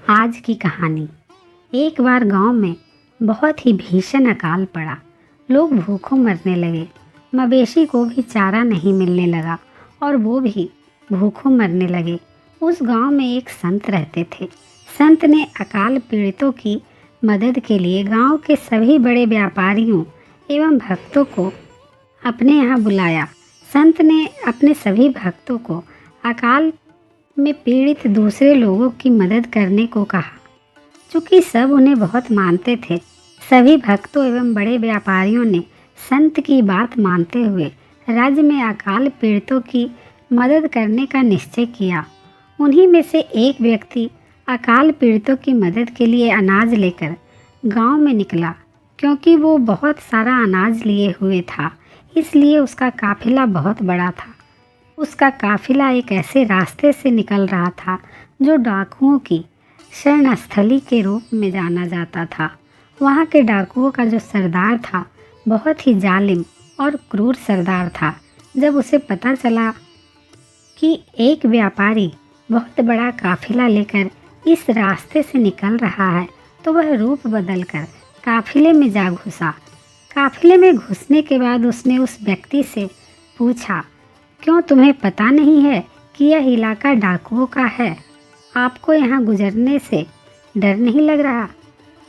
आज की कहानी। एक बार गांव में बहुत ही भीषण अकाल पड़ा। लोग भूखों मरने लगे। मवेशी को भी चारा नहीं मिलने लगा और वो भी भूखों मरने लगे। उस गांव में एक संत रहते थे। संत ने अकाल पीड़ितों की मदद के लिए गांव के सभी बड़े व्यापारियों एवं भक्तों को अपने यहाँ बुलाया। संत ने अपने सभी भक्तों को अकाल में पीड़ित दूसरे लोगों की मदद करने को कहा। चूँकि सब उन्हें बहुत मानते थे, सभी भक्तों एवं बड़े व्यापारियों ने संत की बात मानते हुए राज्य में अकाल पीड़ितों की मदद करने का निश्चय किया। उन्हीं में से एक व्यक्ति अकाल पीड़ितों की मदद के लिए अनाज लेकर गांव में निकला। क्योंकि वो बहुत सारा अनाज लिए हुए था, इसलिए उसका काफिला बहुत बड़ा था। उसका काफिला एक ऐसे रास्ते से निकल रहा था जो डाकुओं की शरणस्थली के रूप में जाना जाता था। वहाँ के डाकुओं का जो सरदार था बहुत ही जालिम और क्रूर सरदार था। जब उसे पता चला कि एक व्यापारी बहुत बड़ा काफिला लेकर इस रास्ते से निकल रहा है, तो वह रूप बदलकर काफिले में जा घुसा। काफिले में घुसने के बाद उसने उस व्यक्ति से पूछा, क्यों तुम्हें पता नहीं है कि यह इलाका डाकुओं का है? आपको यहाँ गुजरने से डर नहीं लग रहा?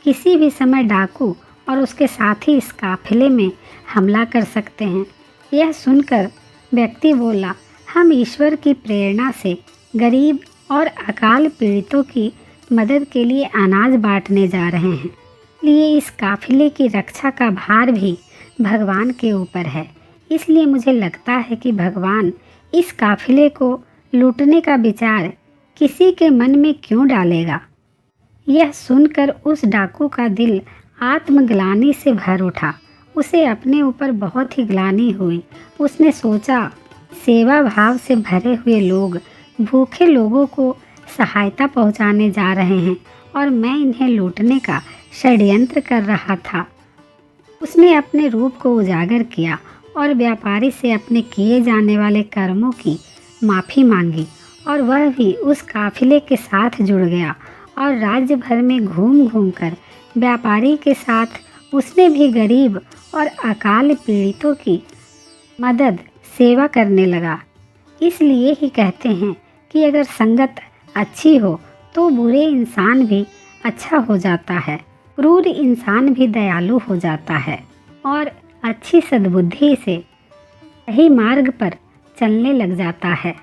किसी भी समय डाकू और उसके साथी इस काफिले में हमला कर सकते हैं। यह सुनकर व्यक्ति बोला, हम ईश्वर की प्रेरणा से गरीब और अकाल पीड़ितों की मदद के लिए अनाज बांटने जा रहे हैं। इसलिए इस काफिले की रक्षा का भार भी भगवान के ऊपर है। इसलिए मुझे लगता है कि भगवान इस काफिले को लूटने का विचार किसी के मन में क्यों डालेगा। यह सुनकर उस डाकू का दिल आत्मग्लानि से भर उठा। उसे अपने ऊपर बहुत ही ग्लानि हुई। उसने सोचा, सेवा भाव से भरे हुए लोग भूखे लोगों को सहायता पहुंचाने जा रहे हैं और मैं इन्हें लूटने का षड्यंत्र कर रहा था। उसने अपने रूप को उजागर किया और व्यापारी से अपने किए जाने वाले कर्मों की माफ़ी मांगी और वह भी उस काफिले के साथ जुड़ गया और राज्य भर में घूम घूम कर व्यापारी के साथ उसने भी गरीब और अकाल पीड़ितों की मदद सेवा करने लगा। इसलिए ही कहते हैं कि अगर संगत अच्छी हो तो बुरे इंसान भी अच्छा हो जाता है, क्रूर इंसान भी दयालु हो जाता है और अच्छी सद्बुद्धि से सही मार्ग पर चलने लग जाता है।